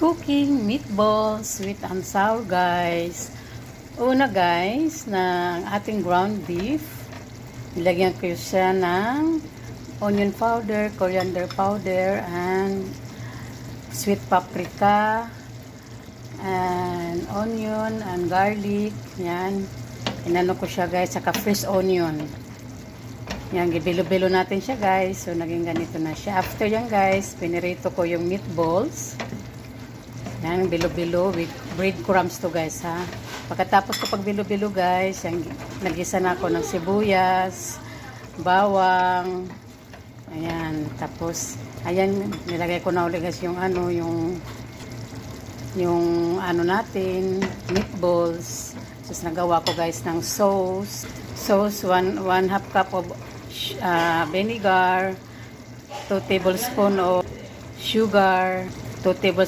cooking meatballs sweet and sour, guys. Una, guys, ng ating ground beef, nilagyan ko siya ng onion powder, coriander powder, and sweet paprika, and onion, and garlic. Yan. Inano ko siya, guys, saka fresh onion. Yan, gibilo-bilo natin siya, guys. So, naging ganito na siya. After yan, guys, pinirito ko yung meatballs. Yan, bilo-bilo with breadcrumbs to, guys, ha. Pagkatapos ko pagbilo-bilo, guys, yan, nagisa na ako ng sibuyas, bawang, ayan. Tapos, ayan, nilagay ko na ulit, guys, yung ano, yung ano natin, meatballs. Tapos, nagawa ko, guys, ng sauce. Sauce, 1 half cup of vinegar, 2 tablespoons of sugar, 2 tablespoons